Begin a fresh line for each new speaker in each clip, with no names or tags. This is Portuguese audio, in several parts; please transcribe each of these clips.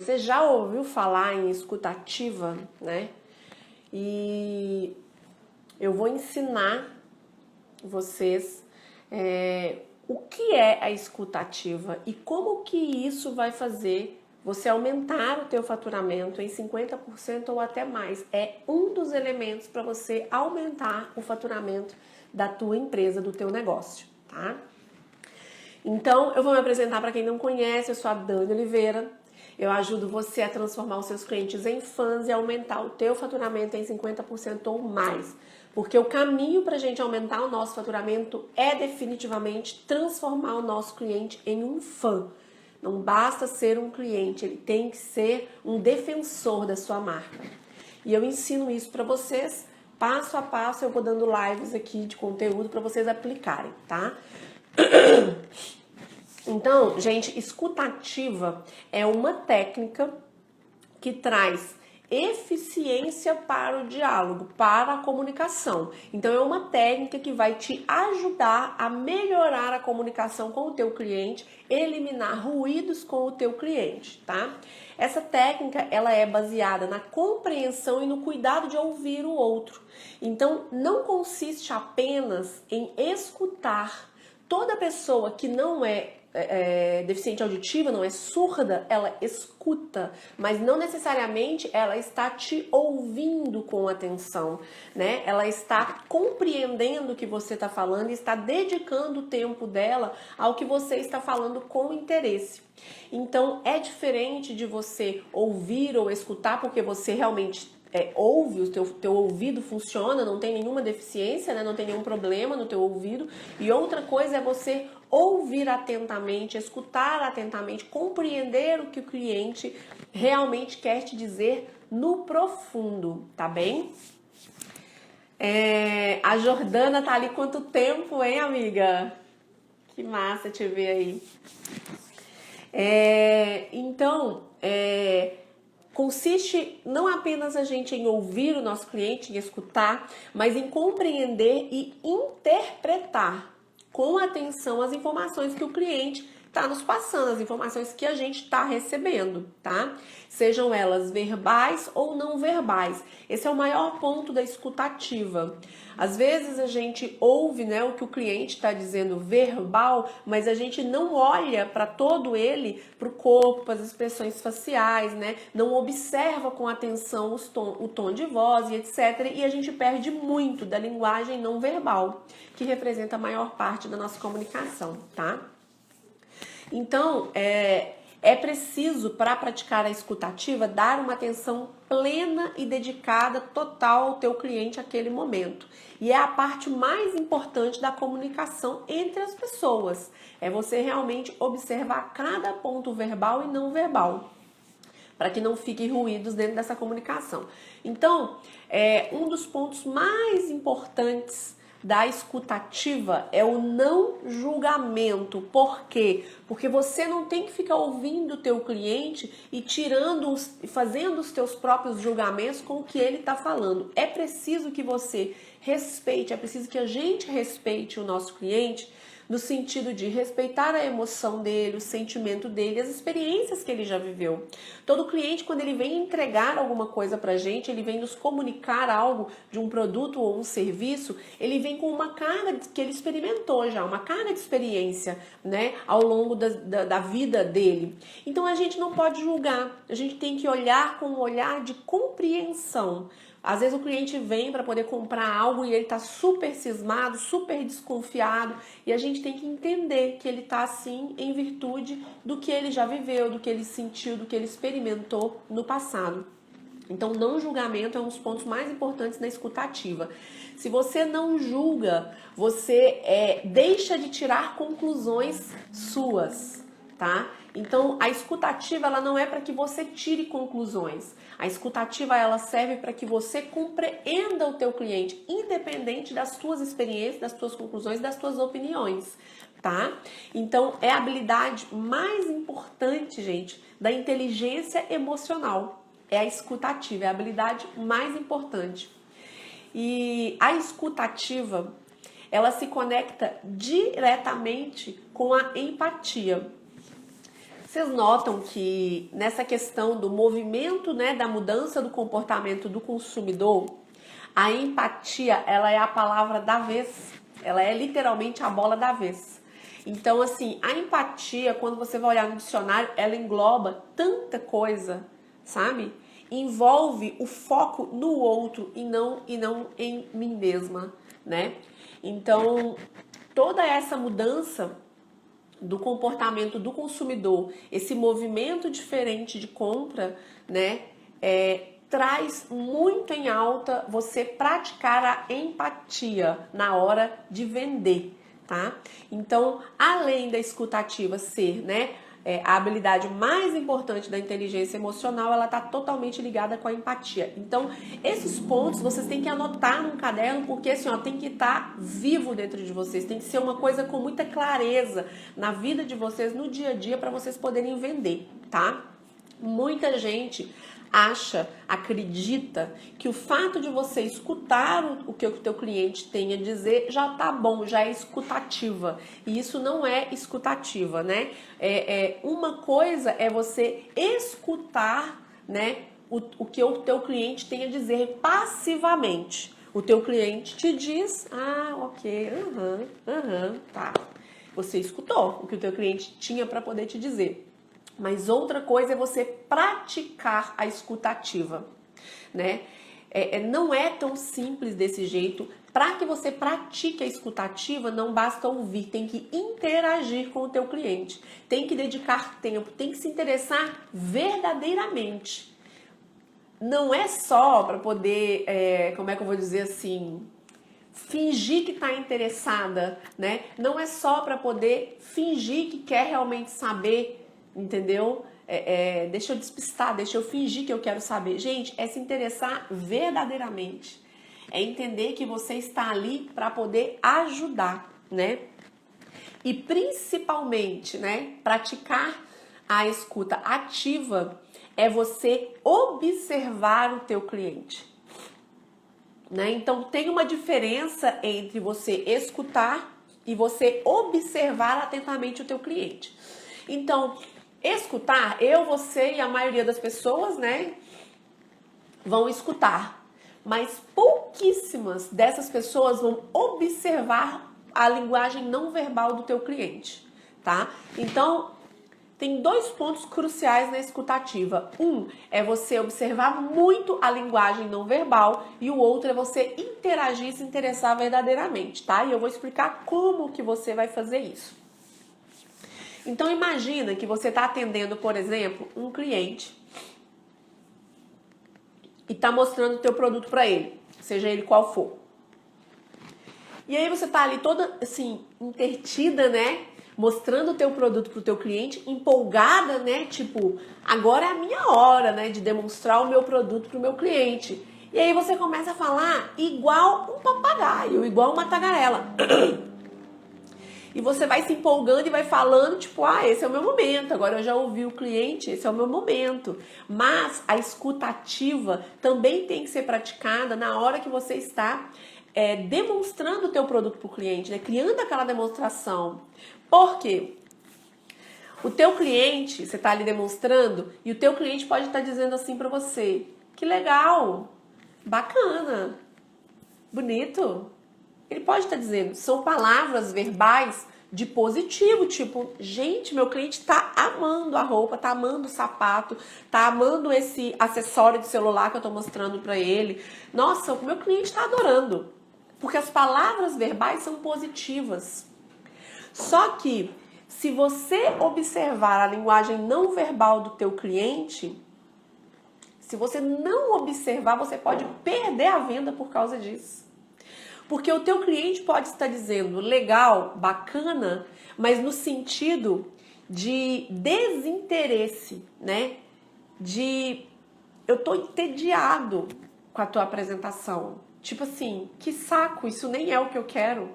Você já ouviu falar em escutativa, né? E eu vou ensinar vocês o que é a escutativa e como que isso vai fazer você aumentar o teu faturamento em 50% ou até mais. É um dos elementos para você aumentar o faturamento da tua empresa, do teu negócio, tá? Então, eu vou me apresentar para quem não conhece, eu sou a Dani Oliveira. Eu ajudo você a transformar os seus clientes em fãs e aumentar o teu faturamento em 50% ou mais. Porque o caminho para a gente aumentar o nosso faturamento é definitivamente transformar o nosso cliente em um fã. Não basta ser um cliente, ele tem que ser um defensor da sua marca. E eu ensino isso para vocês, passo a passo, eu vou dando lives aqui de conteúdo para vocês aplicarem, tá? Então, gente, escutativa é uma técnica que traz eficiência para o diálogo, para a comunicação. Então, é uma técnica que vai te ajudar a melhorar a comunicação com o teu cliente, eliminar ruídos com o teu cliente, tá? Essa técnica, ela é baseada na compreensão e no cuidado de ouvir o outro. Então, não consiste apenas em escutar. Toda pessoa que não é deficiente auditiva, não é surda, ela escuta, mas não necessariamente ela está te ouvindo com atenção, né? Ela está compreendendo o que você está falando e está dedicando o tempo dela ao que você está falando com interesse. Então, é diferente de você ouvir ou escutar porque você realmente ouve, o teu ouvido funciona, não tem nenhuma deficiência, né? Não tem nenhum problema no teu ouvido. E outra coisa é você ouvir atentamente, escutar atentamente, compreender o que o cliente realmente quer te dizer no profundo, tá bem? A Jordana tá ali quanto tempo, hein, amiga? Que massa te ver aí. Consiste não apenas a gente em ouvir o nosso cliente, em escutar, mas em compreender e interpretar com atenção as informações que o cliente está nos passando, as informações que a gente está recebendo, tá? Sejam elas verbais ou não verbais. Esse é o maior ponto da escutativa. Às vezes a gente ouve, né, o que o cliente está dizendo verbal, mas a gente não olha para todo ele, para o corpo, para as expressões faciais, né? Não observa com atenção o tom de voz e etc. E a gente perde muito da linguagem não verbal, que representa a maior parte da nossa comunicação, tá? Então, é preciso, para praticar a escutativa, dar uma atenção plena e dedicada total ao teu cliente naquele momento. E é a parte mais importante da comunicação entre as pessoas. É você realmente observar cada ponto verbal e não verbal, para que não fiquem ruídos dentro dessa comunicação. Então, um dos pontos mais importantes da escutativa é o não julgamento. Por quê? Porque você não tem que ficar ouvindo o teu cliente e fazendo os teus próprios julgamentos com o que ele está falando. É preciso que você respeite, é preciso que a gente respeite o nosso cliente, no sentido de respeitar a emoção dele, o sentimento dele, as experiências que ele já viveu. Todo cliente, quando ele vem entregar alguma coisa pra gente, ele vem nos comunicar algo de um produto ou um serviço, ele vem com uma carga que ele experimentou já, uma carga de experiência, né, ao longo da vida dele. Então a gente não pode julgar, a gente tem que olhar com um olhar de compreensão. Às vezes o cliente vem para poder comprar algo e ele está super cismado, super desconfiado, e a gente tem que entender que ele está assim em virtude do que ele já viveu, do que ele sentiu, do que ele experimentou no passado. Então, não julgamento é um dos pontos mais importantes na escutativa. Se você não julga, você deixa de tirar conclusões suas, tá? Então, a escutativa, ela não é para que você tire conclusões. A escutativa, ela serve para que você compreenda o teu cliente, independente das tuas experiências, das tuas conclusões, das tuas opiniões, tá? Então, é a habilidade mais importante, gente, da inteligência emocional. É a escutativa, é a habilidade mais importante. E a escutativa, ela se conecta diretamente com a empatia. Vocês notam que nessa questão do movimento, né, da mudança do comportamento do consumidor, a empatia, ela é a palavra da vez. Ela é literalmente a bola da vez. Então, assim, a empatia, quando você vai olhar no dicionário, ela engloba tanta coisa, sabe? Envolve o foco no outro e não em mim mesma, né? Então, toda essa mudança do comportamento do consumidor, esse movimento diferente de compra, né, traz muito em alta você praticar a empatia na hora de vender, tá? Então, além da escutativa ser, né, a habilidade mais importante da inteligência emocional, ela está totalmente ligada com a empatia. Então, esses pontos vocês têm que anotar num caderno, porque assim, ó, tem que estar vivo dentro de vocês, tem que ser uma coisa com muita clareza na vida de vocês, no dia a dia, para vocês poderem vender, tá? Muita gente acredita que o fato de você escutar o que o teu cliente tem a dizer já tá bom, já é escutativa. E isso não é escutativa, né? Uma coisa é você escutar, né, o que o teu cliente tem a dizer passivamente. O teu cliente te diz, ok, tá. Você escutou o que o teu cliente tinha para poder te dizer. Mas outra coisa é você praticar a escutativa, né? Não é tão simples desse jeito. Para que você pratique a escutativa, não basta ouvir, tem que interagir com o teu cliente. Tem que dedicar tempo, tem que se interessar verdadeiramente. Não é só para poder, como é que eu vou dizer assim, fingir que está interessada, né? Não é só para poder fingir que quer realmente saber, entendeu? Deixa eu despistar, deixa eu fingir que eu quero saber. Gente, é se interessar verdadeiramente. É entender que você está ali para poder ajudar, né? E principalmente, né, praticar a escuta ativa é você observar o teu cliente, né? Então tem uma diferença entre você escutar e você observar atentamente o teu cliente. Então, escutar, você e a maioria das pessoas, né, vão escutar, mas pouquíssimas dessas pessoas vão observar a linguagem não verbal do teu cliente, tá? Então, tem 2 pontos cruciais na escutativa. Um é você observar muito a linguagem não verbal e o outro é você interagir e se interessar verdadeiramente, tá? E eu vou explicar como que você vai fazer isso. Então imagina que você está atendendo, por exemplo, um cliente e está mostrando o teu produto para ele, seja ele qual for. E aí você está ali toda assim, entretida, né? Mostrando o teu produto pro teu cliente, empolgada, né? Tipo, agora é a minha hora, né? De demonstrar o meu produto pro meu cliente. E aí você começa a falar igual um papagaio, igual uma tagarela. E você vai se empolgando e vai falando, tipo, esse é o meu momento, agora eu já ouvi o cliente, esse é o meu momento. Mas a escuta ativa também tem que ser praticada na hora que você está demonstrando o teu produto para o cliente, né? Criando aquela demonstração. Por quê? O teu cliente, você está ali demonstrando, e o teu cliente pode estar dizendo assim para você, que legal, bacana, bonito. Ele pode estar dizendo, são palavras verbais de positivo, tipo, gente, meu cliente tá amando a roupa, tá amando o sapato, tá amando esse acessório de celular que eu tô mostrando para ele. Nossa, o meu cliente tá adorando. Porque as palavras verbais são positivas. Só que, se você observar a linguagem não verbal do teu cliente, se você não observar, você pode perder a venda por causa disso. Porque o teu cliente pode estar dizendo legal, bacana, mas no sentido de desinteresse, né? Eu tô entediado com a tua apresentação. Tipo assim, que saco, isso nem é o que eu quero.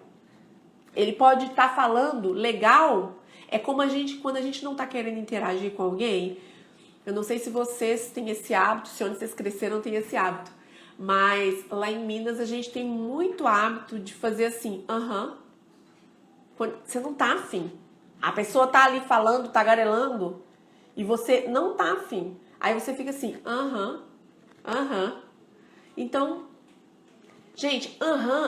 Ele pode estar falando legal, é como quando a gente não tá querendo interagir com alguém. Eu não sei se vocês têm esse hábito, se onde vocês cresceram tem esse hábito. Mas lá em Minas a gente tem muito hábito de fazer assim, Você não tá afim. A pessoa tá ali falando, tagarelando, e você não tá afim. Aí você fica assim, aham. Então, gente,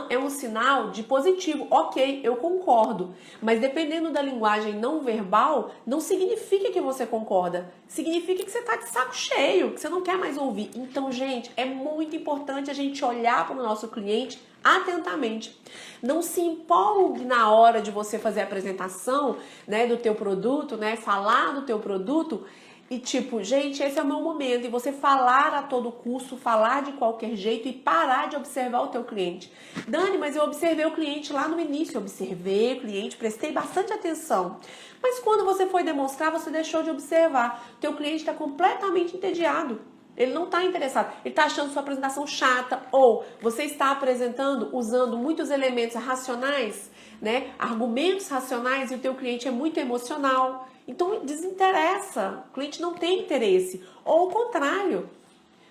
é um sinal de positivo. Ok, eu concordo. Mas dependendo da linguagem não verbal, não significa que você concorda. Significa que você tá de saco cheio, que você não quer mais ouvir. Então, gente, é muito importante a gente olhar para o nosso cliente atentamente. Não se empolgue na hora de você fazer a apresentação, né, do teu produto, né, falar do teu produto e tipo, gente, esse é o meu momento. E você falar a todo custo, falar de qualquer jeito e parar de observar o teu cliente. Dani, mas eu observei o cliente lá no início. Observei o cliente, prestei bastante atenção. Mas quando você foi demonstrar, você deixou de observar. O teu cliente está completamente entediado. Ele não está interessado. Ele está achando sua apresentação chata. Ou você está apresentando usando muitos elementos racionais, né? Argumentos racionais e o teu cliente é muito emocional. Então desinteressa, o cliente não tem interesse. Ou o contrário,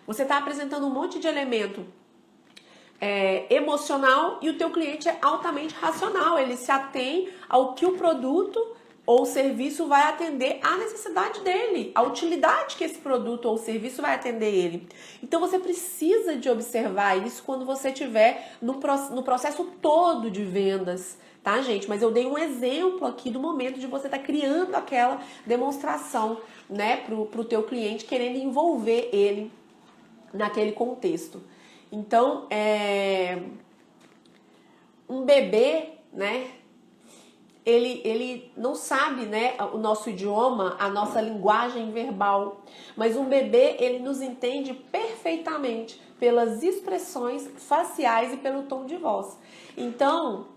você está apresentando um monte de elemento emocional e o teu cliente é altamente racional. Ele se atém ao que o produto ou o serviço vai atender à necessidade dele, a utilidade que esse produto ou serviço vai atender ele. Então você precisa de observar isso quando você estiver no processo todo de vendas. Tá, gente? Mas eu dei um exemplo aqui do momento de você estar criando aquela demonstração, né, pro teu cliente, querendo envolver ele naquele contexto. Então, um bebê, né, ele não sabe, né, o nosso idioma, a nossa linguagem verbal, mas um bebê, ele nos entende perfeitamente pelas expressões faciais e pelo tom de voz. Então,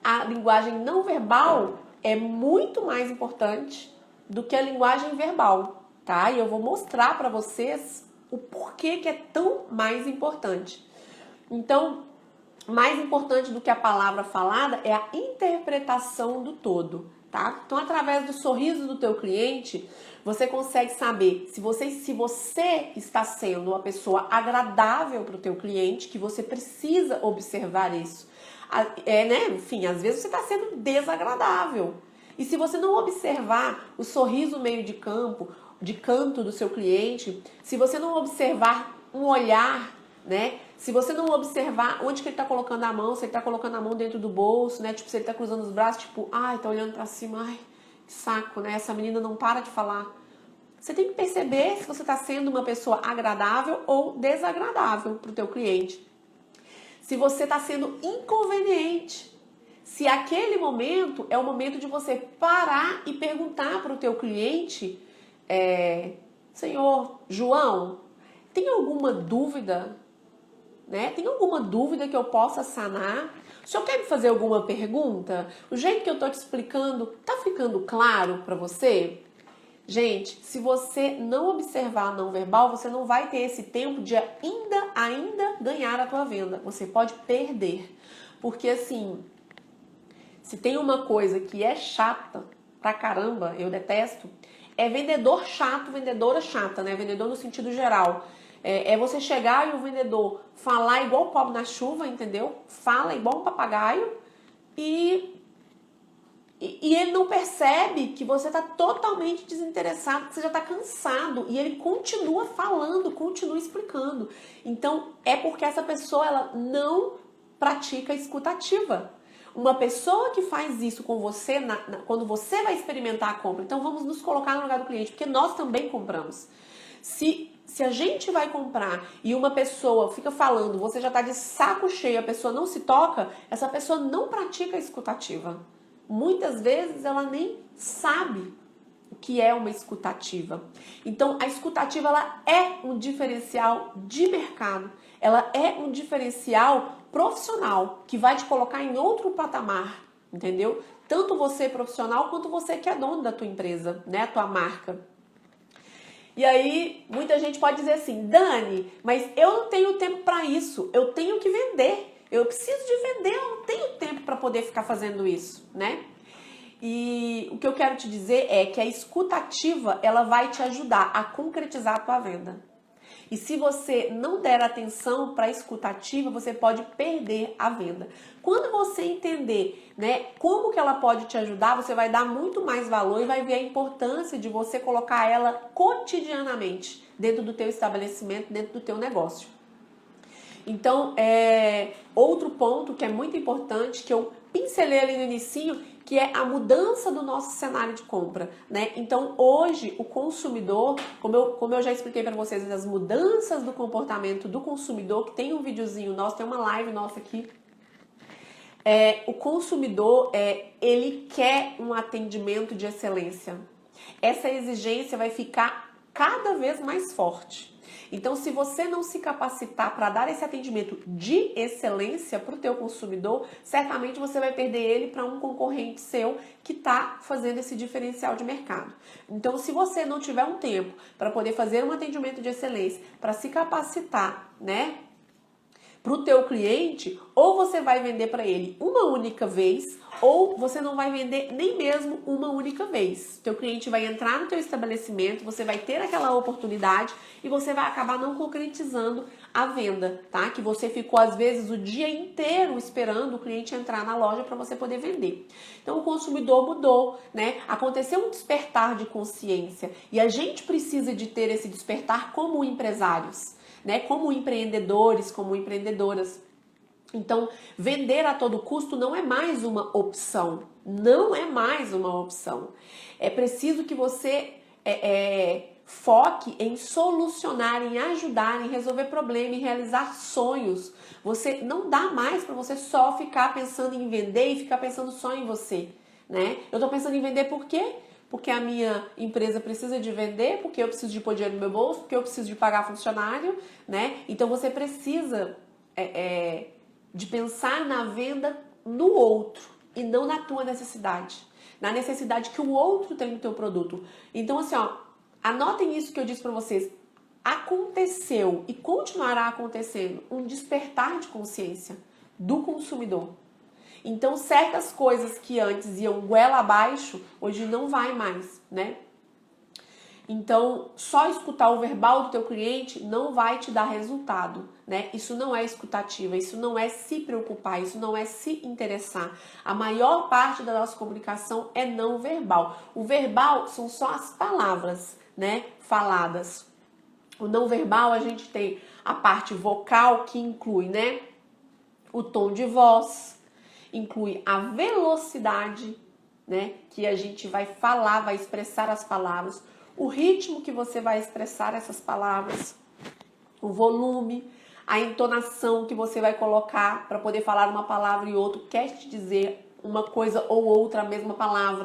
a linguagem não verbal é muito mais importante do que a linguagem verbal, tá? E eu vou mostrar para vocês o porquê que é tão mais importante. Então, mais importante do que a palavra falada é a interpretação do todo, tá? Então, através do sorriso do teu cliente, você consegue saber se você está sendo uma pessoa agradável para o teu cliente, que você precisa observar isso. Né? Enfim, às vezes você está sendo desagradável. E se você não observar o sorriso meio de canto do seu cliente, se você não observar um olhar, né? Se você não observar onde que ele está colocando a mão, se ele está colocando a mão dentro do bolso, né? Tipo, se ele está cruzando os braços, tipo, ai, tá olhando para cima, ai, que saco, né? Essa menina não para de falar. Você tem que perceber se você está sendo uma pessoa agradável ou desagradável para o teu cliente. Se você está sendo inconveniente, se aquele momento é o momento de você parar e perguntar para o teu cliente, Senhor João, tem alguma dúvida? Né? Tem alguma dúvida que eu possa sanar? O senhor quer me fazer alguma pergunta? O jeito que eu estou te explicando, tá ficando claro para você? Gente, se você não observar não verbal, você não vai ter esse tempo de ainda ganhar a tua venda. Você pode perder. Porque assim, se tem uma coisa que é chata pra caramba, eu detesto, é vendedor chato, vendedora chata, né? Vendedor no sentido geral. É você chegar e o vendedor falar igual o pobre na chuva, entendeu? Fala igual um papagaio e ele não percebe que você está totalmente desinteressado, que você já está cansado e ele continua falando, continua explicando. Então, é porque essa pessoa ela não pratica a escutativa. Uma pessoa que faz isso com você, quando você vai experimentar a compra, então vamos nos colocar no lugar do cliente, porque nós também compramos. Se a gente vai comprar e uma pessoa fica falando, você já está de saco cheio, a pessoa não se toca, essa pessoa não pratica a escutativa. Muitas vezes ela nem sabe o que é uma escutativa. Então, a escutativa ela é um diferencial de mercado. Ela é um diferencial profissional que vai te colocar em outro patamar, entendeu? Tanto você profissional quanto você que é dono da tua empresa, né, a tua marca. E aí, muita gente pode dizer assim, Dani, mas eu não tenho tempo para isso, eu tenho que vender. Eu preciso de vender, eu não tenho tempo para poder ficar fazendo isso, né? E o que eu quero te dizer é que a escutativa, ela vai te ajudar a concretizar a tua venda. E se você não der atenção para a escuta ativa, você pode perder a venda. Quando você entender, né, como que ela pode te ajudar, você vai dar muito mais valor e vai ver a importância de você colocar ela cotidianamente dentro do teu estabelecimento, dentro do teu negócio. Então, outro ponto que é muito importante, que eu pincelei ali no inicinho, que é a mudança do nosso cenário de compra, né? Então, hoje, o consumidor, como eu já expliquei para vocês, as mudanças do comportamento do consumidor, que tem um videozinho nosso, tem uma live nossa aqui, o consumidor, ele quer um atendimento de excelência. Essa exigência vai ficar cada vez mais forte. Então, se você não se capacitar para dar esse atendimento de excelência para o teu consumidor, certamente você vai perder ele para um concorrente seu que está fazendo esse diferencial de mercado. Então, se você não tiver um tempo para poder fazer um atendimento de excelência, para se capacitar, né, para o teu cliente, ou você vai vender para ele uma única vez, ou você não vai vender nem mesmo uma única vez. Teu cliente vai entrar no teu estabelecimento, você vai ter aquela oportunidade e você vai acabar não concretizando a venda, tá? Que você ficou às vezes o dia inteiro esperando o cliente entrar na loja para você poder vender. Então o consumidor mudou, né? Aconteceu um despertar de consciência e a gente precisa de ter esse despertar como empresários, né? Como empreendedores, como empreendedoras. Então, vender a todo custo não é mais uma opção. Não é mais uma opção. É preciso que você foque em solucionar, em ajudar, em resolver problemas, em realizar sonhos. Você não dá mais para você só ficar pensando em vender e ficar pensando só em você, né? Eu tô pensando em vender por quê? Porque a minha empresa precisa de vender, porque eu preciso de pôr dinheiro no meu bolso, porque eu preciso de pagar funcionário, né? Então você precisa de pensar na venda no outro e não na tua necessidade, na necessidade que o outro tem no teu produto. Então assim, ó, anotem isso que eu disse para vocês. Aconteceu e continuará acontecendo um despertar de consciência do consumidor. Então, certas coisas que antes iam goela abaixo, hoje não vai mais, né? Então, só escutar o verbal do teu cliente não vai te dar resultado, né? Isso não é escutativa, isso não é se preocupar, isso não é se interessar. A maior parte da nossa comunicação é não verbal. O verbal são só as palavras, né, faladas. O não verbal, a gente tem a parte vocal, que inclui, né, o tom de voz, inclui a velocidade, né, que a gente vai falar, vai expressar as palavras, o ritmo que você vai expressar essas palavras, o volume, a entonação que você vai colocar para poder falar uma palavra e outra, quer te dizer uma coisa ou outra, a mesma palavra.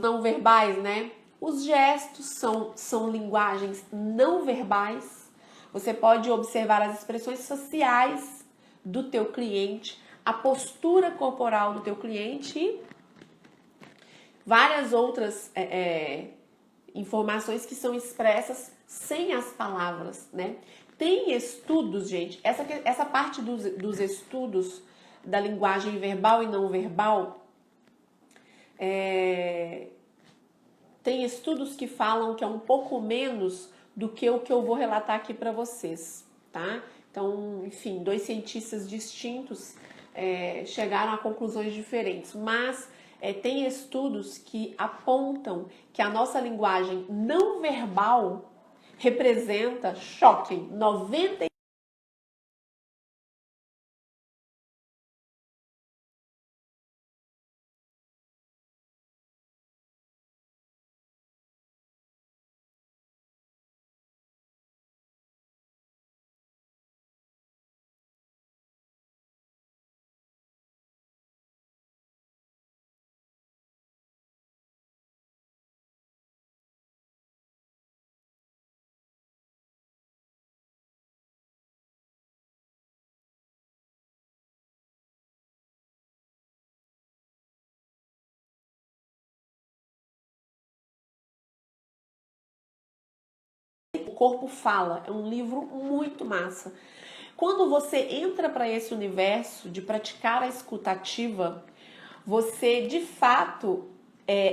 Não verbais, né? Os gestos são linguagens não verbais. Você pode observar as expressões sociais do teu cliente, a postura corporal do teu cliente e várias outras informações que são expressas sem as palavras, né? Tem estudos, gente, essa parte dos estudos da linguagem verbal e não verbal, tem estudos que falam que é um pouco menos do que o que eu vou relatar aqui para vocês, tá? Então, enfim, dois cientistas distintos chegaram a conclusões diferentes, mas tem estudos que apontam que a nossa linguagem não verbal representa, choquem, 90%. O Corpo Fala, é um livro muito massa. Quando você entra para esse universo de praticar a escutativa, você de fato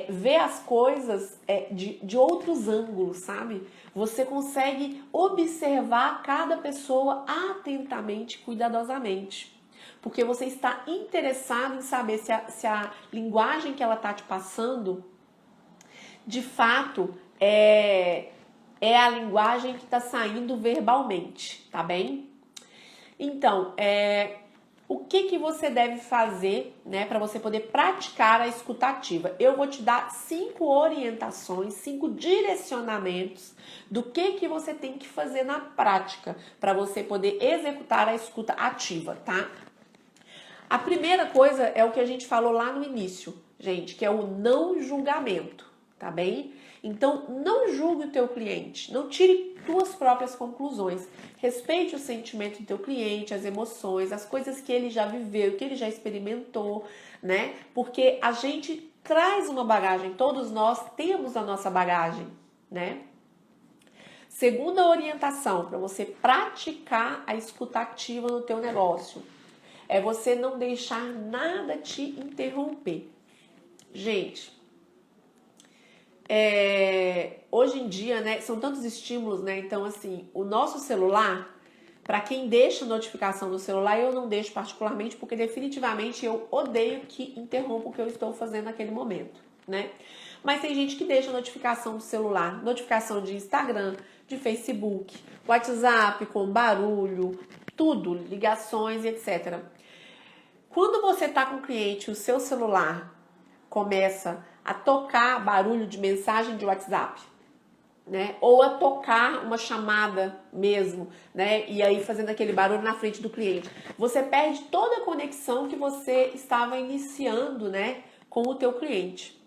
ver as coisas de outros ângulos, sabe? Você consegue observar cada pessoa atentamente, cuidadosamente. Porque você está interessado em saber se a linguagem que ela está te passando, de fato, é a linguagem que está saindo verbalmente, tá bem? Então, o que você deve fazer, né, para você poder praticar a escuta ativa? Eu vou te dar 5 orientações, 5 direcionamentos do que você tem que fazer na prática para você poder executar a escuta ativa, tá? A primeira coisa é o que a gente falou lá no início, gente, que é o não julgamento, tá bem? Então, não julgue o teu cliente, não tire tuas próprias conclusões. Respeite o sentimento do teu cliente, as emoções, as coisas que ele já viveu, que ele já experimentou, né? Porque a gente traz uma bagagem, todos nós temos a nossa bagagem, né? Segunda orientação para você praticar a escuta ativa no teu negócio é você não deixar nada te interromper. Gente, hoje em dia, né, são tantos estímulos, né? Então, assim, o nosso celular, para quem deixa notificação no celular, eu não deixo particularmente, porque definitivamente eu odeio que interrompa o que eu estou fazendo naquele momento, né? Mas tem gente que deixa notificação do celular, notificação de Instagram, de Facebook, WhatsApp com barulho, tudo, ligações, etc. Quando você está com o cliente, o seu celular começa a tocar barulho de mensagem de WhatsApp, né? Ou a tocar uma chamada mesmo, né? E aí fazendo aquele barulho na frente do cliente. Você perde toda a conexão que você estava iniciando, né, com o teu cliente.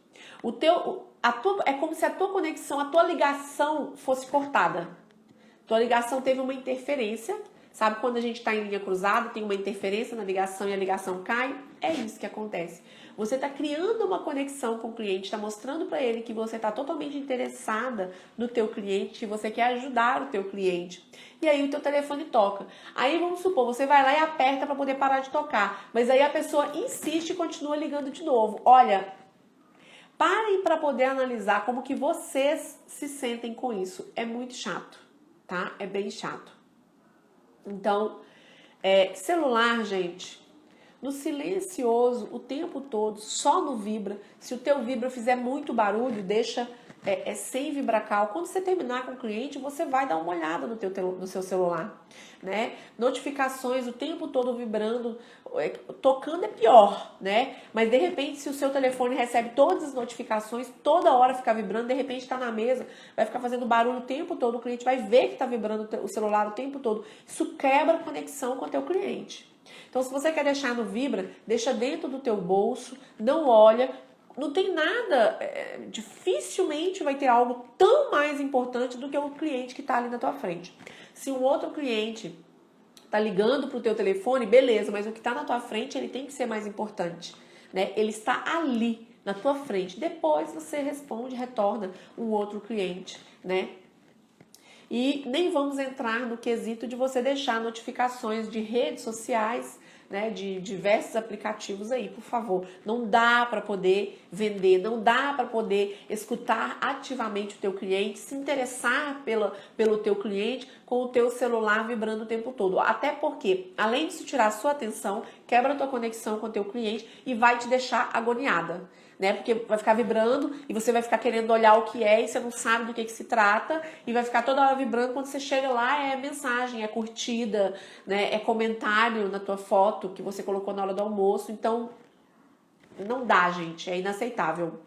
É como se a tua conexão, a tua ligação fosse cortada. Tua ligação teve uma interferência. Sabe quando a gente está em linha cruzada, tem uma interferência na ligação e a ligação cai? É isso que acontece. Você está criando uma conexão com o cliente, está mostrando para ele que você está totalmente interessada no teu cliente, que você quer ajudar o teu cliente. E aí o teu telefone toca. Aí vamos supor, você vai lá e aperta para poder parar de tocar. Mas aí a pessoa insiste e continua ligando de novo. Olha, parem para poder analisar como que vocês se sentem com isso. É muito chato, tá? É bem chato. Então, celular, gente, no silencioso o tempo todo, só no vibra. Se o teu vibra fizer muito barulho, deixa sem vibracal. Quando você terminar com o cliente, você vai dar uma olhada no seu celular, né? Notificações o tempo todo vibrando, tocando é pior, né? Mas de repente, se o seu telefone recebe todas as notificações, toda hora ficar vibrando, de repente está na mesa, vai ficar fazendo barulho o tempo todo, o cliente vai ver que está vibrando o celular o tempo todo. Isso quebra a conexão com o teu cliente. Então, se você quer deixar no vibra, deixa dentro do teu bolso, não olha. Não tem nada, dificilmente vai ter algo tão mais importante do que o cliente que está ali na tua frente. Se um outro cliente está ligando para o teu telefone, beleza, mas o que está na tua frente, ele tem que ser mais importante, né? Ele está ali, na tua frente. Depois você responde, retorna um outro cliente, né? E nem vamos entrar no quesito de você deixar notificações de redes sociais, né, de diversos aplicativos aí, por favor. Não dá para poder vender, não dá para poder escutar ativamente o teu cliente, se interessar pelo teu cliente com o teu celular vibrando o tempo todo. Até porque, além disso tirar a sua atenção, quebra a tua conexão com o teu cliente e vai te deixar agoniada, né? Porque vai ficar vibrando e você vai ficar querendo olhar o que é e você não sabe do que se trata e vai ficar toda hora vibrando. Quando você chega lá é mensagem, é curtida, né? É comentário na tua foto que você colocou na hora do almoço. Então, não dá, gente. É inaceitável.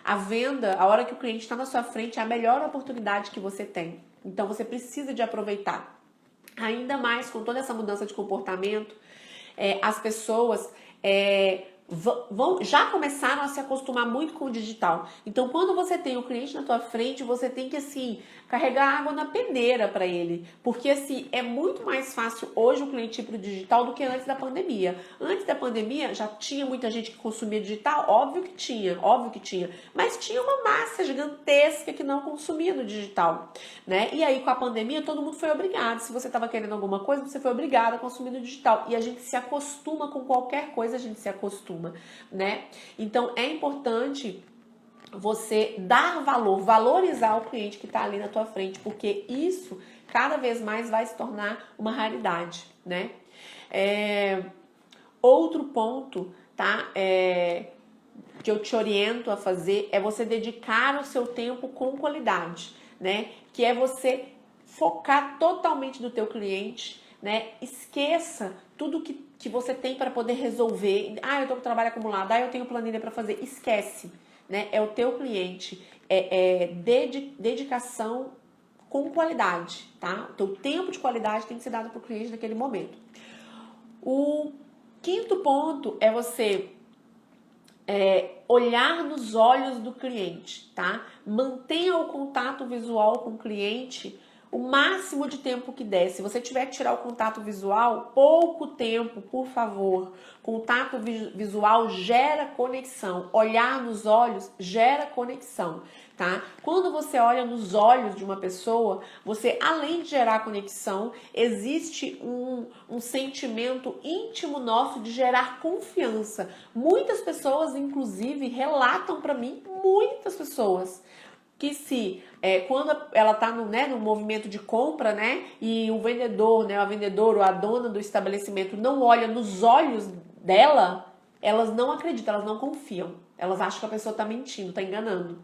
A venda, a hora que o cliente está na sua frente, é a melhor oportunidade que você tem. Então, você precisa de aproveitar. Ainda mais com toda essa mudança de comportamento, as pessoas já começaram a se acostumar muito com o digital. Então, quando você tem o cliente na tua frente, você tem que, assim, carregar água na peneira para ele. Porque, assim, é muito mais fácil hoje o cliente ir para o digital do que antes da pandemia. Antes da pandemia, já tinha muita gente que consumia digital? Óbvio que tinha. Mas tinha uma massa gigantesca que não consumia no digital, né? E aí, com a pandemia, todo mundo foi obrigado. Se você estava querendo alguma coisa, você foi obrigado a consumir no digital. E a gente se acostuma com qualquer coisa, a gente se acostuma, né? Então, é importante você dar valor, valorizar o cliente que está ali na tua frente, porque isso cada vez mais vai se tornar uma raridade, né? Outro ponto, tá? Que eu te oriento a fazer é você dedicar o seu tempo com qualidade, né? Que é você focar totalmente no teu cliente, né? Esqueça tudo que você tem para poder resolver. Eu tô com trabalho acumulado, eu tenho planilha para fazer. Esquece, né? É o teu cliente, dedicação com qualidade, tá? O teu tempo de qualidade tem que ser dado para o cliente naquele momento. O quinto ponto é você olhar nos olhos do cliente, tá? Mantenha o contato visual com o cliente o máximo de tempo que der. Se você tiver que tirar o contato visual, pouco tempo, por favor. Contato visual gera conexão. Olhar nos olhos gera conexão, tá? Quando você olha nos olhos de uma pessoa, você, além de gerar conexão, existe um sentimento íntimo nosso de gerar confiança. Muitas pessoas, inclusive, relatam para mim, muitas pessoas, que quando ela está no movimento de compra, né, e o vendedor, né, a vendedora ou a dona do estabelecimento não olha nos olhos dela, elas não acreditam, elas não confiam. Elas acham que a pessoa está mentindo, está enganando.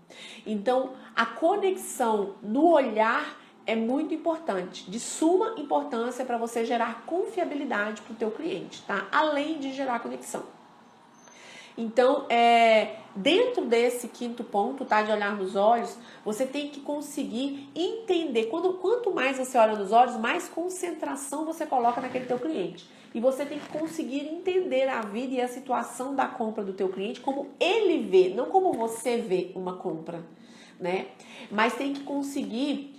Então, a conexão no olhar é muito importante, de suma importância para você gerar confiabilidade para o teu cliente, tá? Além de gerar conexão. Então, dentro desse quinto ponto, tá, de olhar nos olhos, você tem que conseguir entender. Quanto mais você olha nos olhos, mais concentração você coloca naquele teu cliente. E você tem que conseguir entender a vida e a situação da compra do teu cliente como ele vê, não como você vê uma compra, né? Mas tem que conseguir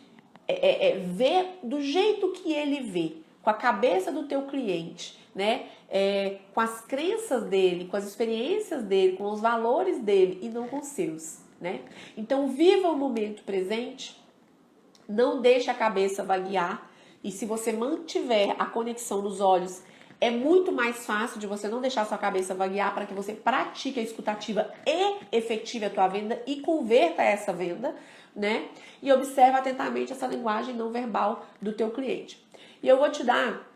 ver do jeito que ele vê, com a cabeça do teu cliente, né? Com as crenças dele, com as experiências dele, com os valores dele e não com os seus, né? Então, viva o momento presente, não deixe a cabeça vaguear, e se você mantiver a conexão nos olhos, é muito mais fácil de você não deixar a sua cabeça vaguear para que você pratique a escutativa e efetive a tua venda e converta essa venda, né? E observe atentamente essa linguagem não verbal do teu cliente. E eu vou te dar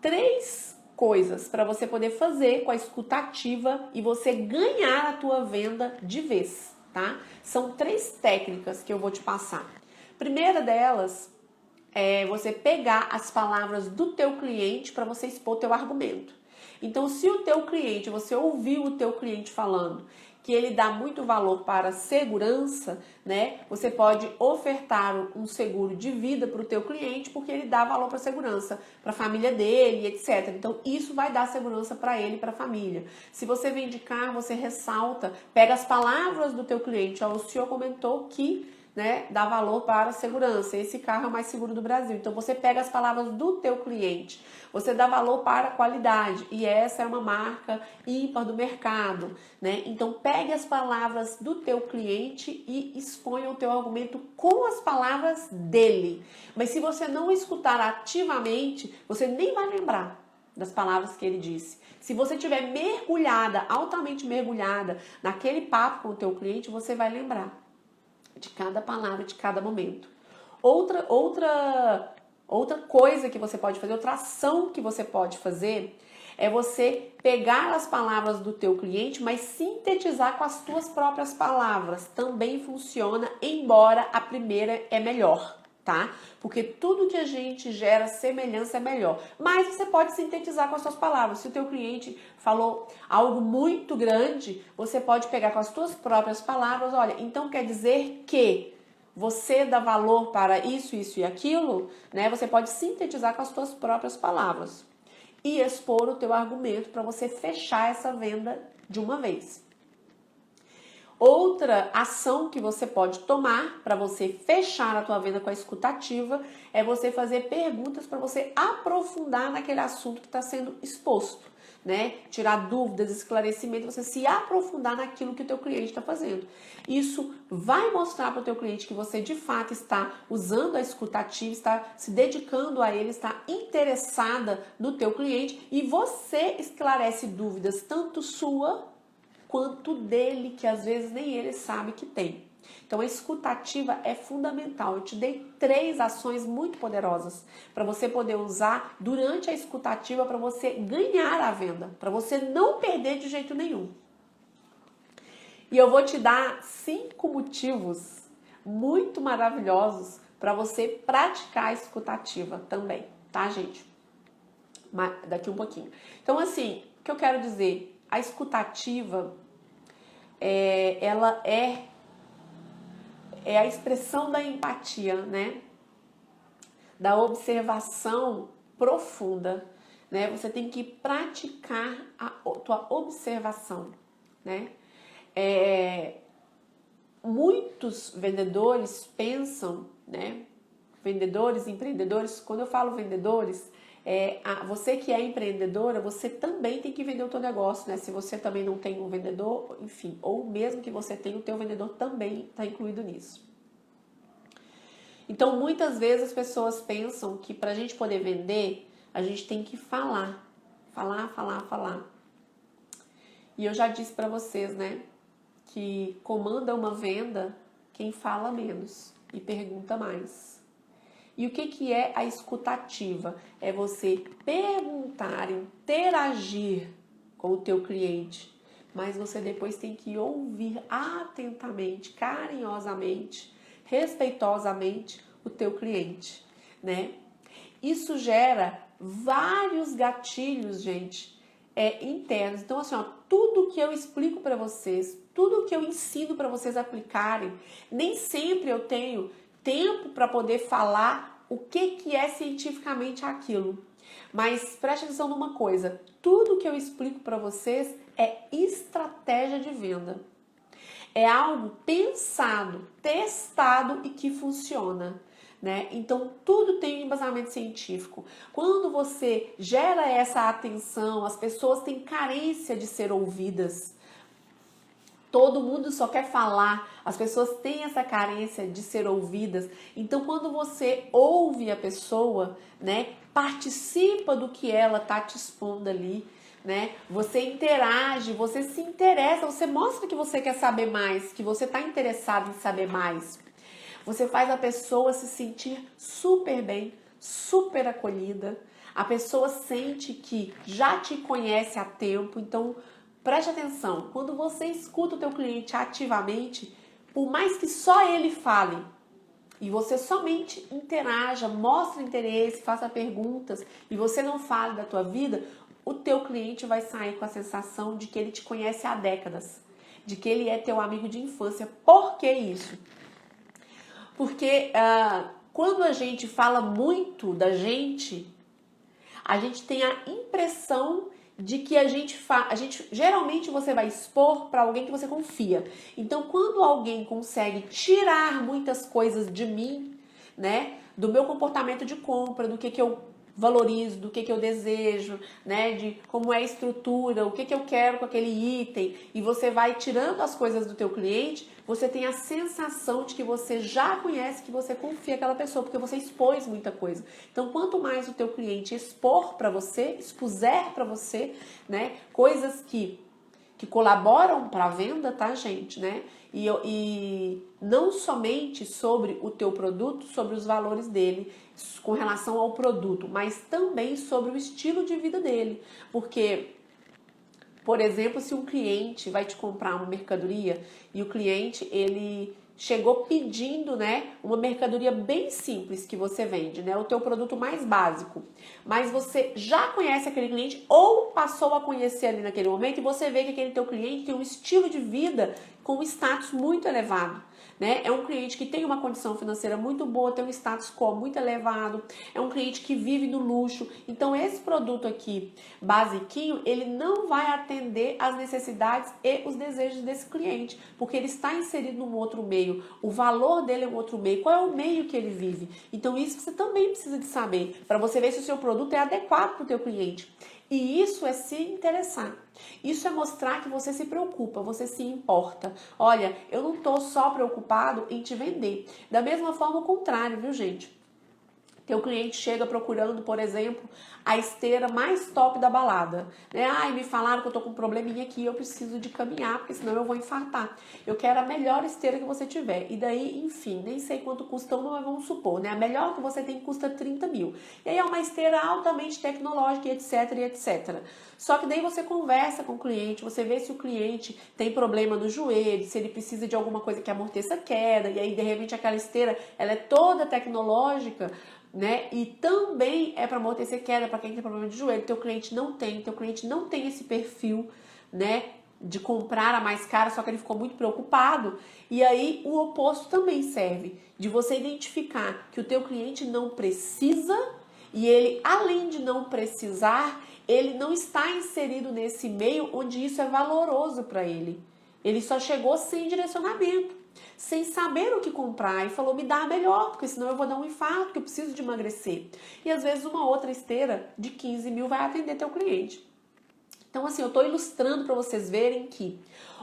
3 coisas para você poder fazer com a escutativa e você ganhar a tua venda de vez, tá? São 3 técnicas que eu vou te passar. Primeira delas é você pegar as palavras do teu cliente para você expor teu argumento. Então, se o teu cliente, você ouviu o teu cliente falando que ele dá muito valor para a segurança, né? Você pode ofertar um seguro de vida para o teu cliente porque ele dá valor para a segurança, para a família dele, etc. Então, isso vai dar segurança para ele e para a família. Se você vende carro, você ressalta, pega as palavras do teu cliente. O senhor comentou que, né, dá valor para a segurança. Esse carro é o mais seguro do Brasil. Então, você pega as palavras do teu cliente, você dá valor para a qualidade. E essa é uma marca ímpar do mercado, né? Então, pegue as palavras do teu cliente e exponha o teu argumento com as palavras dele. Mas se você não escutar ativamente, você nem vai lembrar das palavras que ele disse. Se você estiver mergulhada, altamente mergulhada naquele papo com o teu cliente, você vai lembrar de cada palavra, de cada momento. Outra coisa que você pode fazer, outra ação que você pode fazer é você pegar as palavras do teu cliente, mas sintetizar com as tuas próprias palavras. Também funciona, embora a primeira é melhor, tá? Porque tudo que a gente gera semelhança é melhor. Mas você pode sintetizar com as suas palavras. Se o teu cliente falou algo muito grande, você pode pegar com as tuas próprias palavras, olha, então quer dizer que você dá valor para isso, isso e aquilo, né? Você pode sintetizar com as tuas próprias palavras e expor o teu argumento para você fechar essa venda de uma vez. Outra ação que você pode tomar para você fechar a tua venda com a escutativa é você fazer perguntas para você aprofundar naquele assunto que está sendo exposto, né? Tirar dúvidas, esclarecimento, você se aprofundar naquilo que o teu cliente está fazendo. Isso vai mostrar para o teu cliente que você de fato está usando a escutativa, está se dedicando a ele, está interessada no teu cliente e você esclarece dúvidas tanto sua quanto dele, que às vezes nem ele sabe que tem. Então a escutativa é fundamental. Eu te dei 3 ações muito poderosas para você poder usar durante a escutativa para você ganhar a venda, para você não perder de jeito nenhum. E eu vou te dar 5 motivos muito maravilhosos para você praticar a escutativa também, tá, gente? Daqui um pouquinho. Então, assim, o que eu quero dizer? A escutativa, ela é a expressão da empatia, né? Da observação profunda, né? Você tem que praticar a tua observação, né? Muitos vendedores pensam, né? Vendedores, empreendedores, quando eu falo vendedores, você que é empreendedora, você também tem que vender o teu negócio, né? Se você também não tem um vendedor, enfim, ou mesmo que você tenha, o teu vendedor também está incluído nisso. Então, muitas vezes as pessoas pensam que para a gente poder vender, a gente tem que falar. E eu já disse para vocês, né? Que comanda uma venda quem fala menos e pergunta mais. E o que é a escutativa? É você perguntar, interagir com o teu cliente, mas você depois tem que ouvir atentamente, carinhosamente, respeitosamente o teu cliente, né? Isso gera vários gatilhos, gente, internos. Então, assim, ó, tudo que eu explico para vocês, tudo que eu ensino para vocês aplicarem, nem sempre eu tenho tempo para poder falar o que é cientificamente aquilo. Mas preste atenção numa coisa, tudo que eu explico para vocês é estratégia de venda. É algo pensado, testado e que funciona, né? Então, tudo tem um embasamento científico. Quando você gera essa atenção, as pessoas têm carência de ser ouvidas. Todo mundo só quer falar, as pessoas têm essa carência de ser ouvidas. Então, quando você ouve a pessoa, né, participa do que ela tá te expondo ali, né? Você interage, você se interessa, você mostra que você quer saber mais, que você tá interessado em saber mais. Você faz a pessoa se sentir super bem, super acolhida. A pessoa sente que já te conhece há tempo, então preste atenção, quando você escuta o teu cliente ativamente, por mais que só ele fale, e você somente interaja, mostre interesse, faça perguntas, e você não fale da tua vida, o teu cliente vai sair com a sensação de que ele te conhece há décadas, de que ele é teu amigo de infância. Por que isso? Porque quando a gente fala muito da gente, a gente tem a impressão de que a gente geralmente você vai expor para alguém que você confia. Então, quando alguém consegue tirar muitas coisas de mim, né, do meu comportamento de compra, do que eu valorizo, do que eu desejo, né, de como é a estrutura, o que eu quero com aquele item, e você vai tirando as coisas do teu cliente, você tem a sensação de que você já conhece, que você confia naquela pessoa, porque você expôs muita coisa. Então, quanto mais o teu cliente expor para você, expuser para você, né, coisas que colaboram para a venda, tá, gente, né? E não somente sobre o teu produto, sobre os valores dele, com relação ao produto, mas também sobre o estilo de vida dele. Porque, por exemplo, se um cliente vai te comprar uma mercadoria e o cliente, ele chegou pedindo, né, uma mercadoria bem simples que você vende, né, o teu produto mais básico, mas você já conhece aquele cliente ou passou a conhecer ali naquele momento e você vê que aquele teu cliente tem um estilo de vida com um status muito elevado, né? É um cliente que tem uma condição financeira muito boa, tem um status quo muito elevado, é um cliente que vive no luxo. Então esse produto aqui, basiquinho, ele não vai atender às necessidades e os desejos desse cliente, porque ele está inserido num outro meio, o valor dele é um outro meio, qual é o meio que ele vive. Então isso você também precisa de saber, para você ver se o seu produto é adequado para o teu cliente. E isso é se interessar. Isso é mostrar que você se preocupa, você se importa. Olha, eu não estou só preocupado em te vender. Da mesma forma, o contrário, viu, gente? Teu cliente chega procurando, por exemplo, a esteira mais top da balada, né? Ai, me falaram que eu tô com um probleminha aqui, eu preciso de caminhar, porque senão eu vou infartar. Eu quero a melhor esteira que você tiver. E daí, enfim, nem sei quanto custa uma, mas vamos supor, né? A melhor que você tem custa 30 mil. E aí é uma esteira altamente tecnológica, etc, e etc. Só que daí você conversa com o cliente, você vê se o cliente tem problema no joelho, se ele precisa de alguma coisa que amorteça a queda, e aí de repente aquela esteira, ela é toda tecnológica, né? E também é para amortecer queda para quem tem problema de joelho. Teu cliente não tem esse perfil, né? De comprar a mais cara, só que ele ficou muito preocupado. E aí o oposto também serve, de você identificar que o teu cliente não precisa e ele, além de não precisar, ele não está inserido nesse meio onde isso é valoroso para ele. Ele só chegou sem direcionamento, sem saber o que comprar e falou, me dá a melhor, porque senão eu vou dar um infarto, que eu preciso de emagrecer. E às vezes uma outra esteira de 15 mil vai atender teu cliente. Então assim, eu estou ilustrando para vocês verem que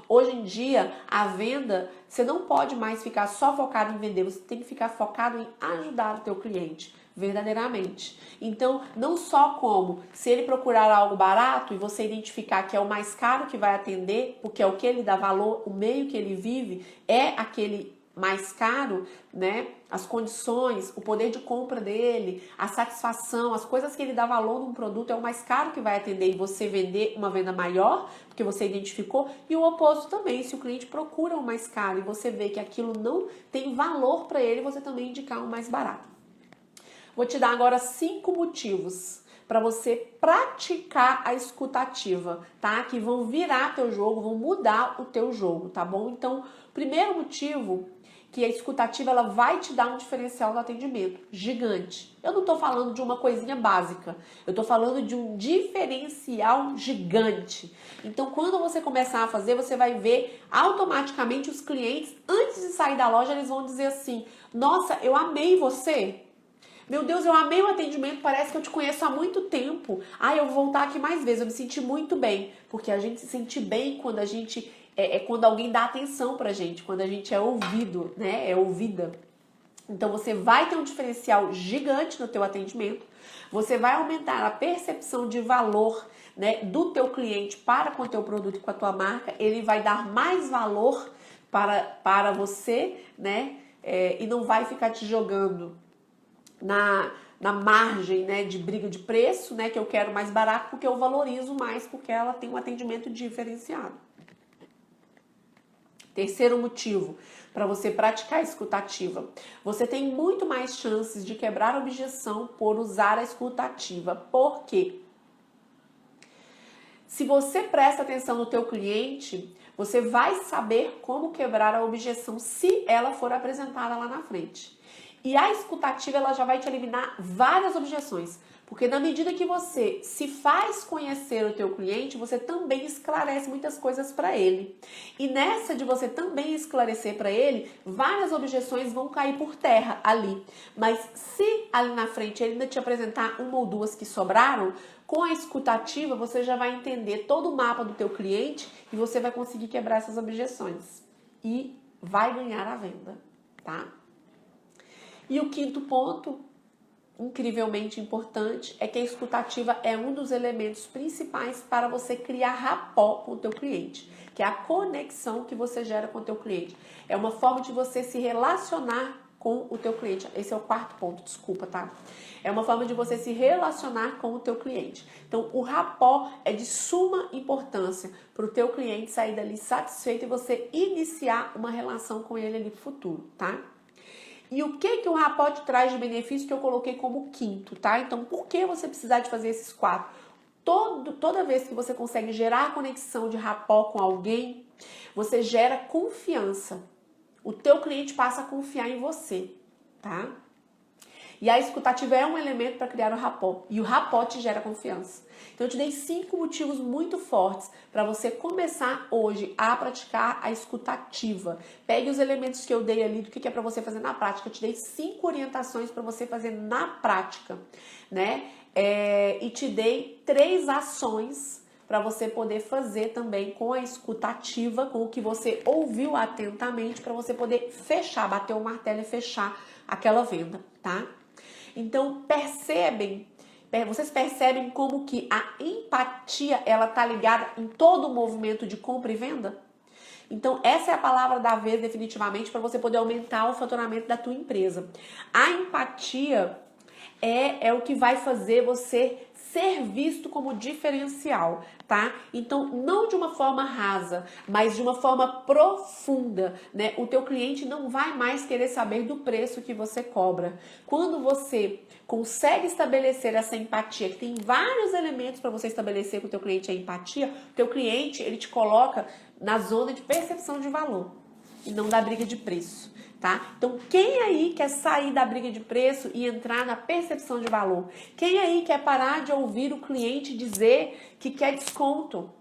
hoje em dia a venda, você não pode mais ficar só focado em vender, você tem que ficar focado em ajudar o teu cliente verdadeiramente. Então, não só como se ele procurar algo barato e você identificar que é o mais caro que vai atender, porque é o que ele dá valor, o meio que ele vive é aquele mais caro, né? As condições, o poder de compra dele, a satisfação, as coisas que ele dá valor num produto é o mais caro que vai atender e você vender uma venda maior, porque você identificou, e o oposto também, se o cliente procura o mais caro e você vê que aquilo não tem valor para ele, você também indicar o mais barato. Vou te dar agora 5 motivos para você praticar a escutativa, tá? Que vão virar teu jogo, vão mudar o teu jogo, tá bom? Então, primeiro motivo, que a escutativa ela vai te dar um diferencial no atendimento gigante. Eu não tô falando de uma coisinha básica, eu tô falando de um diferencial gigante. Então, quando você começar a fazer, você vai ver automaticamente os clientes, antes de sair da loja, eles vão dizer assim, nossa, eu amei você. Meu Deus, eu amei o atendimento, parece que eu te conheço há muito tempo. Ah, eu vou voltar aqui mais vezes, eu me senti muito bem. Porque a gente se sente bem quando a gente quando alguém dá atenção pra gente, quando a gente é ouvido, né? É ouvida. Então você vai ter um diferencial gigante no teu atendimento. Você vai aumentar a percepção de valor, né, do teu cliente para com o teu produto e com a tua marca. Ele vai dar mais valor para você, né? E não vai ficar te jogando na margem, né, de briga de preço, né, que eu quero mais barato porque eu valorizo mais, porque ela tem um atendimento diferenciado. Terceiro motivo para você praticar a escutativa. Você tem muito mais chances de quebrar a objeção por usar a escutativa. Por quê? Se você presta atenção no teu cliente, você vai saber como quebrar a objeção se ela for apresentada lá na frente. E a escutativa ela já vai te eliminar várias objeções, porque na medida que você se faz conhecer o teu cliente, você também esclarece muitas coisas para ele. E nessa de você também esclarecer para ele, várias objeções vão cair por terra ali. Mas se ali na frente ele ainda te apresentar uma ou duas que sobraram, com a escutativa você já vai entender todo o mapa do teu cliente e você vai conseguir quebrar essas objeções. E vai ganhar a venda, tá? E o quinto ponto, incrivelmente importante, é que a escutativa é um dos elementos principais para você criar rapport com o teu cliente, que é a conexão que você gera com o teu cliente. É uma forma de você se relacionar com o teu cliente. Esse é o quarto ponto, desculpa, tá? É uma forma de você se relacionar com o teu cliente. Então, o rapport é de suma importância para o teu cliente sair dali satisfeito e você iniciar uma relação com ele ali no futuro, tá? E o que o rapport traz de benefício que eu coloquei como quinto, tá? Então, por que você precisar de fazer esses 4? Toda vez que você consegue gerar conexão de rapport com alguém, você gera confiança. O teu cliente passa a confiar em você, tá? E a escutativa é um elemento para criar o rapport. E o rapport te gera confiança. Então, eu te dei 5 motivos muito fortes para você começar hoje a praticar a escutativa. Pegue os elementos que eu dei ali do que é para você fazer na prática. Eu te dei 5 orientações para você fazer na prática, né? E te dei 3 ações para você poder fazer também com a escutativa, com o que você ouviu atentamente, para você poder fechar, bater o martelo e fechar aquela venda, tá? Então, vocês percebem como que a empatia, ela tá ligada em todo o movimento de compra e venda? Então, essa é a palavra da vez definitivamente para você poder aumentar o faturamento da tua empresa. A empatia é o que vai fazer você ser visto como diferencial, tá? Então, não de uma forma rasa, mas de uma forma profunda, né? O teu cliente não vai mais querer saber do preço que você cobra. Quando você consegue estabelecer essa empatia, que tem vários elementos para você estabelecer com o teu cliente a empatia, o teu cliente, ele te coloca na zona de percepção de valor e não da briga de preço. Tá? Então, quem aí quer sair da briga de preço e entrar na percepção de valor? Quem aí quer parar de ouvir o cliente dizer que quer desconto?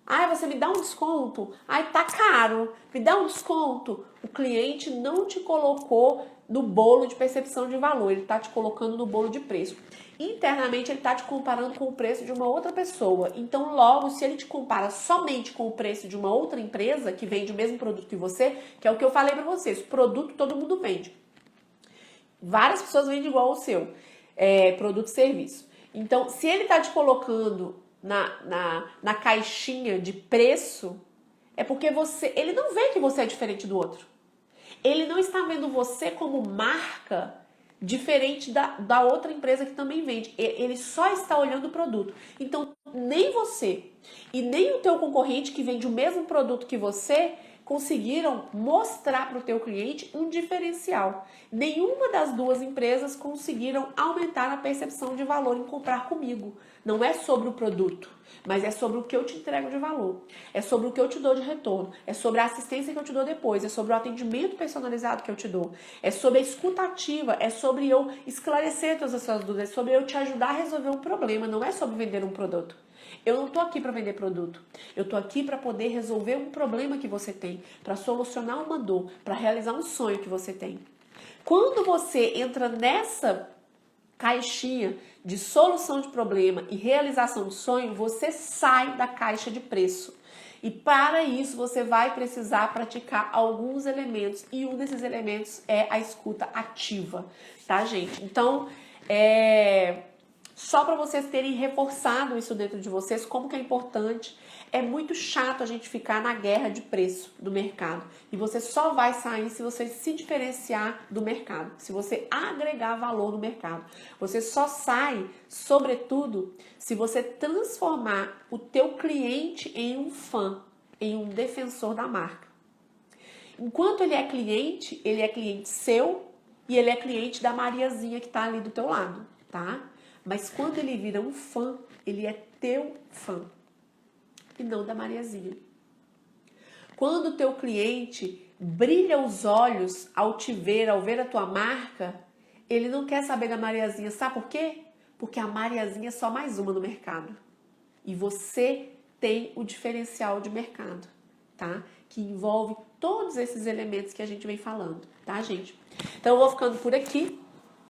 Ai, você me dá um desconto? Ai, tá caro. Me dá um desconto. O cliente não te colocou no bolo de percepção de valor, ele tá te colocando no bolo de preço. Internamente, ele tá te comparando com o preço de uma outra pessoa. Então, logo, se ele te compara somente com o preço de uma outra empresa que vende o mesmo produto que você, que é o que eu falei pra vocês, produto todo mundo vende. Várias pessoas vendem igual ao seu, produto e serviço. Então, se ele tá te colocando na caixinha de preço, é porque ele não vê que você é diferente do outro. Ele não está vendo você como marca diferente da outra empresa que também vende. Ele só está olhando o produto. Então, nem você e nem o teu concorrente que vende o mesmo produto que você conseguiram mostrar para o teu cliente um diferencial. Nenhuma das duas empresas conseguiram aumentar a percepção de valor em comprar comigo. Não é sobre o produto, mas é sobre o que eu te entrego de valor. É sobre o que eu te dou de retorno. É sobre a assistência que eu te dou depois. É sobre o atendimento personalizado que eu te dou. É sobre a escuta ativa. É sobre eu esclarecer todas as suas dúvidas. É sobre eu te ajudar a resolver um problema. Não é sobre vender um produto. Eu não tô aqui para vender produto. Eu tô aqui para poder resolver um problema que você tem, para solucionar uma dor, para realizar um sonho que você tem. Quando você entra nessa caixinha de solução de problema e realização de sonho, você sai da caixa de preço. E para isso você vai precisar praticar alguns elementos e um desses elementos é a escuta ativa, tá, gente? Então, só para vocês terem reforçado isso dentro de vocês, como que é importante. É muito chato a gente ficar na guerra de preço do mercado. E você só vai sair se você se diferenciar do mercado, se você agregar valor no mercado. Você só sai, sobretudo, se você transformar o teu cliente em um fã, em um defensor da marca. Enquanto ele é cliente seu e ele é cliente da Mariazinha que está ali do teu lado, tá? Mas quando ele vira um fã, ele é teu fã e não da Mariazinha. Quando o teu cliente brilha os olhos ao te ver, ao ver a tua marca, ele não quer saber da Mariazinha. Sabe por quê? Porque a Mariazinha é só mais uma no mercado. E você tem o diferencial de mercado, tá? Que envolve todos esses elementos que a gente vem falando, tá, gente? Então eu vou ficando por aqui.